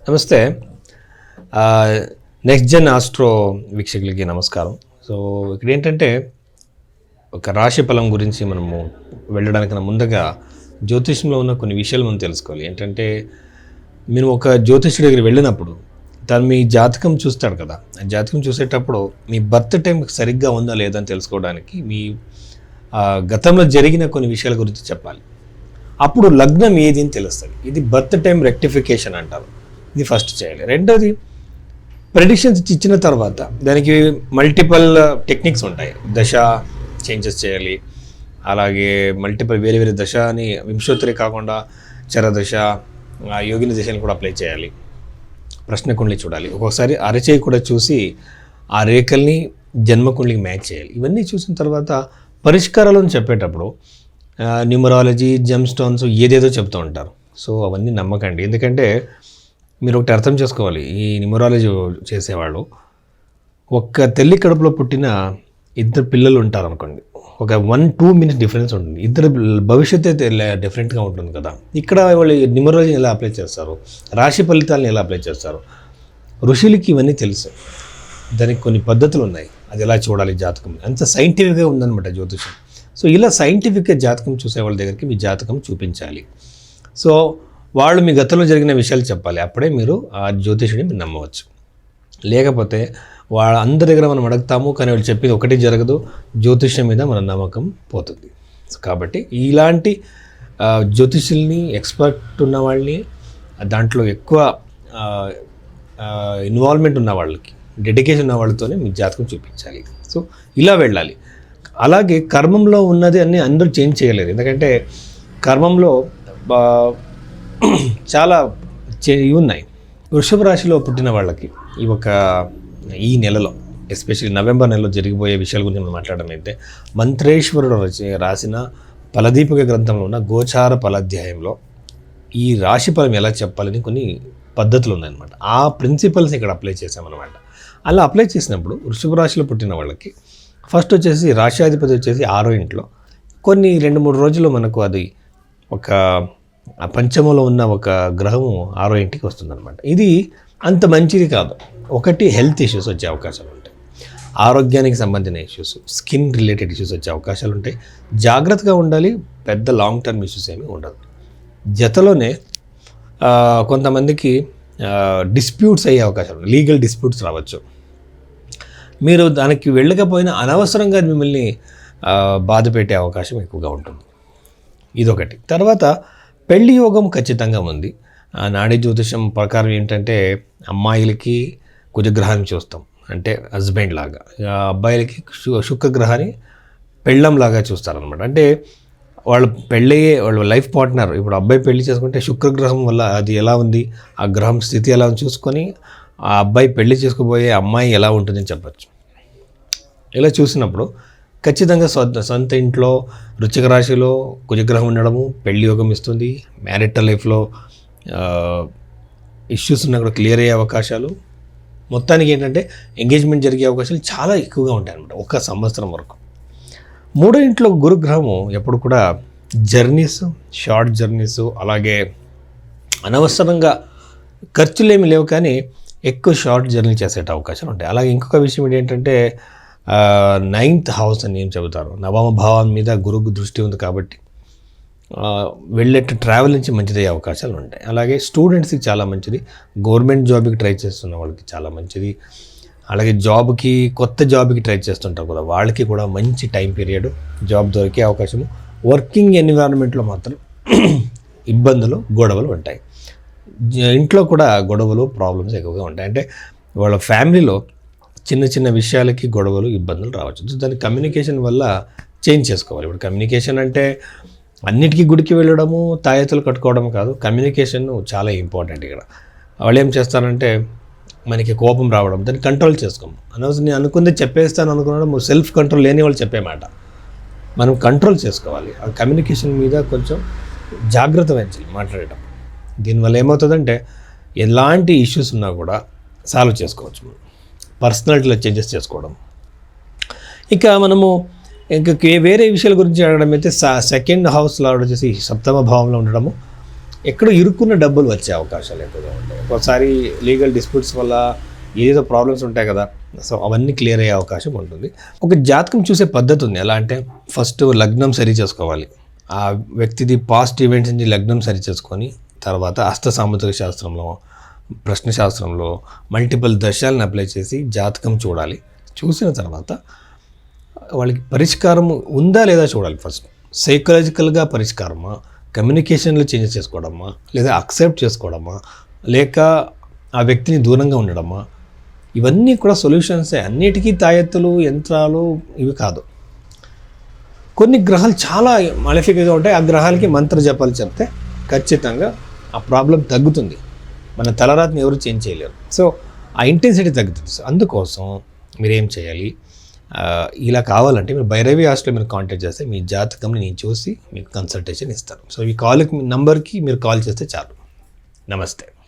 నమస్తే. Next gen astro వీక్షకులకి నమస్కారం. So ఇక్కడ ఏంటంటే ఒక రాశి ఫలం గురించి మనము వెళ్ళడానికన్నా ముందుగా జ్యోతిష్యంలో ఉన్న కొన్ని విషయాలు మనం తెలుసుకోవాలి. ఏంటంటే మీరు ఒక జ్యోతిష్యుడి దగ్గర వెళ్ళినప్పుడు తను మీ జాతకం చూస్తాడు కదా, ఆ జాతకం చూసేటప్పుడు మీ బర్త్ టైం సరిగ్గా ఉందా లేదా అని తెలుసుకోవడానికి మీ గతంలో జరిగిన కొన్ని విషయాల గురించి చెప్పాలి. అప్పుడు లగ్నం ఏది అని తెలుస్తుంది. ఇది బర్త్ టైం రెక్టిఫికేషన్ అంటారు. ఇది ఫస్ట్ చేయాలి. రెండోది ప్రెడిక్షన్స్ ఇచ్చిన తర్వాత దానికి మల్టిపల్ టెక్నిక్స్ ఉంటాయి. దశ చేంజెస్ చేయాలి, అలాగే మల్టిపల్ వేరే వేరే దశ అని వింశోత్తరి కాకుండా చరదశ, యోగిని దశని కూడా అప్లై చేయాలి. ప్రశ్నకుండలి చూడాలి, ఒక్కొక్కసారి అరచేయి కూడా చూసి ఆ రేఖల్ని జన్మకుండలికి మ్యాచ్ చేయాలి. ఇవన్నీ చూసిన తర్వాత పరిష్కారాలను చెప్పేటప్పుడు న్యూమరాలజీ, జెమ్ స్టోన్స్ ఏదేదో చెప్తూ ఉంటారు. సో అవన్నీ నమ్మకండి. ఎందుకంటే మీరు ఒకటి అర్థం చేసుకోవాలి, ఈ న్యూమరాలజీ చేసేవాళ్ళు ఒక్క తల్లి కడుపులో పుట్టిన ఇద్దరు పిల్లలు ఉంటారు అనుకోండి, ఒక 1-2 minutes డిఫరెన్స్ ఉంటుంది. ఇద్దరు భవిష్యత్తు డిఫరెంట్గా ఉంటుంది కదా. ఇక్కడ వాళ్ళు న్యూమరాలజీని ఎలా అప్లై చేస్తారు, రాశి ఫలితాలను ఎలా అప్లై చేస్తారు, ఋషులకి ఇవన్నీ తెలుసు. దానికి కొన్ని పద్ధతులు ఉన్నాయి, అది ఎలా చూడాలి జాతకం, అంత సైంటిఫిక్గా ఉందన్నమాట జ్యోతిషం. సో ఇలా సైంటిఫిక్గా జాతకం చూసే వాళ్ళ దగ్గరికి మీ జాతకం చూపించాలి. సో వాళ్ళు మీ గతంలో జరిగిన విషయాలు చెప్పాలి, అప్పుడే మీరు ఆ జ్యోతిషుడిని మీరు నమ్మవచ్చు. లేకపోతే వాళ్ళ అందరి దగ్గర మనం అడుగుతాము, కానీ వాళ్ళు చెప్పేది ఒకటి జరగదు, జ్యోతిష్యం మీద మన నమ్మకం పోతుంది. కాబట్టి ఇలాంటి జ్యోతిషుల్ని, ఎక్స్పర్ట్ ఉన్న వాళ్ళని, దాంట్లో ఎక్కువ ఇన్వాల్వ్మెంట్ ఉన్న వాళ్ళకి, డెడికేషన్ ఉన్న వాళ్ళతోనే మీ జాతకం చూపించాలి. సో ఇలా వెళ్ళాలి. అలాగే కర్మంలో ఉన్నది అన్నీ అందరూ చేంజ్ చేయలేరు. ఎందుకంటే కర్మంలో చాలా ఇవి ఉన్నాయి. వృషభ రాశిలో పుట్టిన వాళ్ళకి ఈ నెలలో, ఎస్పెషల్లీ నవంబర్ నెలలో జరిగిపోయే విషయాల గురించి మనం మాట్లాడమైతే, మంత్రేశ్వరుడు రాసిన ఫలదీపిక గ్రంథంలో ఉన్న గోచార ఫలాధ్యాయంలో ఈ రాశి ఫలం ఎలా చెప్పాలని కొన్ని పద్ధతులు ఉన్నాయన్నమాట. ఆ ప్రిన్సిపల్స్ ఇక్కడ అప్లై చేసామన్నమాట. అలా అప్లై చేసినప్పుడు వృషభ రాశిలో పుట్టిన వాళ్ళకి ఫస్ట్ వచ్చేసి రాశ్యాధిపతి వచ్చేసి 6వ ఇంట్లో, కొన్ని 2-3 రోజుల్లో మనకు అది ఒక పంచమంలో ఉన్న ఒక గ్రహము 6వ ఇంటికి వస్తుందన్నమాట. ఇది అంత మంచిది కాదు. ఒకటి హెల్త్ ఇష్యూస్ వచ్చే అవకాశాలు ఉంటాయి, ఆరోగ్యానికి సంబంధించిన ఇష్యూస్, స్కిన్ రిలేటెడ్ ఇష్యూస్ వచ్చే అవకాశాలు ఉంటాయి. జాగ్రత్తగా ఉండాలి, పెద్ద లాంగ్ టర్మ్ ఇష్యూస్ ఏమీ ఉండదు. జతలోనే కొంతమందికి డిస్ప్యూట్స్ అయ్యే అవకాశాలు, లీగల్ డిస్ప్యూట్స్ రావచ్చు. మీరు దానికి వెళ్ళకపోయినా అనవసరంగా మిమ్మల్ని బాధ పెట్టే అవకాశం ఎక్కువగా ఉంటుంది. ఇదొకటి. తర్వాత పెళ్లి యోగం ఖచ్చితంగా ఉంది. నాడీ జ్యోతిషం ప్రకారం ఏంటంటే అమ్మాయిలకి కుజగ్రహాన్ని చూస్తాం, అంటే హస్బెండ్ లాగా, అబ్బాయిలకి శుక్రగ్రహాన్ని పెళ్ళం లాగా చూస్తారనమాట. అంటే వాళ్ళు పెళ్ళయ్యే వాళ్ళ లైఫ్ పార్ట్నర్, ఇప్పుడు అబ్బాయి పెళ్లి చేసుకుంటే శుక్రగ్రహం వల్ల అది ఎలా ఉంది, ఆ గ్రహం స్థితి ఎలా ఉంది చూసుకొని ఆ అబ్బాయి పెళ్లి చేసుకోబోయే అమ్మాయి ఎలా ఉంటుందని చెప్పచ్చు. ఇలా చూసినప్పుడు ఖచ్చితంగా సొంత ఇంట్లో వృశ్చిక రాశిలో కుజగ్రహం ఉండడము పెళ్లి యోగం ఇస్తుంది. మ్యారిటల్ లైఫ్లో ఇష్యూస్ ఉన్నా కూడా క్లియర్ అయ్యే అవకాశాలు, మొత్తానికి ఏంటంటే ఎంగేజ్మెంట్ జరిగే అవకాశాలు చాలా ఎక్కువగా ఉంటాయి అన్నమాట 1 సంవత్సరం వరకు. 3వ ఇంట్లో గురుగ్రహము ఎప్పుడు కూడా జర్నీస్, షార్ట్ జర్నీస్, అలాగే అనవసరంగా ఖర్చులు ఏమి లేవు కానీ ఎక్కువ షార్ట్ జర్నీ చేసే అవకాశాలు ఉంటాయి. అలాగే ఇంకొక విషయం ఏంటంటే 9th హౌస్ అని ఏం చెబుతారు, నవమ భావం మీద గురువు దృష్టి ఉంది కాబట్టి వెళ్ళేట్టు ట్రావెల్ నుంచి మంచిదయ్యే అవకాశాలు ఉంటాయి. అలాగే స్టూడెంట్స్కి చాలా మంచిది, గవర్నమెంట్ జాబ్కి ట్రై చేస్తున్న వాళ్ళకి చాలా మంచిది, అలాగే కొత్త జాబ్కి ట్రై చేస్తుంటారు కదా వాళ్ళకి కూడా మంచి టైం పీరియడ్, జాబ్ దొరికే అవకాశము. వర్కింగ్ ఎన్విరాన్మెంట్లో మాత్రం ఇబ్బందులు, గొడవలు ఉంటాయి. ఇంట్లో కూడా గొడవలు, ప్రాబ్లమ్స్ ఎక్కువగా ఉంటాయి. అంటే వాళ్ళ ఫ్యామిలీలో చిన్న చిన్న విషయాలకి గొడవలు, ఇబ్బందులు రావచ్చు. దాని కమ్యూనికేషన్ వల్ల చేంజ్ చేసుకోవాలి. ఇప్పుడు కమ్యూనికేషన్ అంటే అన్నిటికీ గుడికి వెళ్ళడము, తాయెత్తులు కట్టుకోవడం కాదు, కమ్యూనికేషన్ చాలా ఇంపార్టెంట్. ఇక్కడ వాళ్ళు ఏం చేస్తారంటే మనకి కోపం రావడం, దాన్ని కంట్రోల్ చేసుకోము. అనవసరం నేను అనుకుంది చెప్పేస్తాను అనుకున్నాడు, సెల్ఫ్ కంట్రోల్ లేని వాళ్ళు చెప్పే మాట మనం కంట్రోల్ చేసుకోవాలి. ఆ కమ్యూనికేషన్ మీద కొంచెం జాగ్రత్త వహించాలి మాట్లాడటం. దీనివల్ల ఏమవుతుందంటే ఎలాంటి ఇష్యూస్ ఉన్నా కూడా సాల్వ్ చేసుకోవచ్చు. మనం పర్సనాలిటీలో చేంజెస్ చేసుకోవడం. ఇక మనము ఇంకా వేరే విషయాల గురించి అడగడం అయితే 2nd హౌస్లో వచ్చేసి 7వ భావంలో ఉండడము, ఎక్కడో ఇరుక్కున్న డబ్బులు వచ్చే అవకాశాలు ఎక్కువగా ఉంటాయి. ఒకసారి లీగల్ డిస్ప్యూట్స్ వల్ల ఏదో ప్రాబ్లమ్స్ ఉంటాయి కదా, సో అవన్నీ క్లియర్ అయ్యే అవకాశం ఉంటుంది. ఒక జాతకం చూసే పద్ధతి ఉంది. ఎలా అంటే ఫస్ట్ లగ్నం సరి చేసుకోవాలి, ఆ వ్యక్తిది పాస్ట్ ఈవెంట్స్ నుంచి లగ్నం సరి చేసుకొని తర్వాత హస్త సాముద్రిక శాస్త్రంలో, ప్రశ్నశాస్త్రంలో మల్టిపుల్ దశాలను అప్లై చేసి జాతకం చూడాలి. చూసిన తర్వాత వాళ్ళకి పరిష్కారం ఉందా లేదా చూడాలి. ఫస్ట్ సైకలాజికల్గా పరిష్కారమా, కమ్యూనికేషన్లో చేంజెస్ చేసుకోవడమా, లేదా అక్సెప్ట్ చేసుకోవడమా, లేక ఆ వ్యక్తిని దూరంగా ఉండడమా, ఇవన్నీ కూడా సొల్యూషన్సే. అన్నిటికీ తాయెత్తులు, యంత్రాలు ఇవి కాదు. కొన్ని గ్రహాలు చాలా మాలిఫిక్గా ఉంటాయి, ఆ గ్రహాలకి మంత్ర జపాలు చెప్తే ఖచ్చితంగా ఆ ప్రాబ్లం తగ్గుతుంది. మన తలరాతిని ఎవరు చేంజ్ చేయలేరు. సో ఆ ఇంటెన్సిటీ తగ్గుతుంది. సో అందుకోసం మీరేం చేయాలి, ఇలా కావాలంటే మీరు భైరవి హాస్టల్ మీరు కాంటాక్ట్ చేస్తే మీ జాతకంని నేను చూసి మీకు కన్సల్టేషన్ ఇస్తాను. సో ఈ నంబర్కి మీరు కాల్ చేస్తే చాలు. నమస్తే.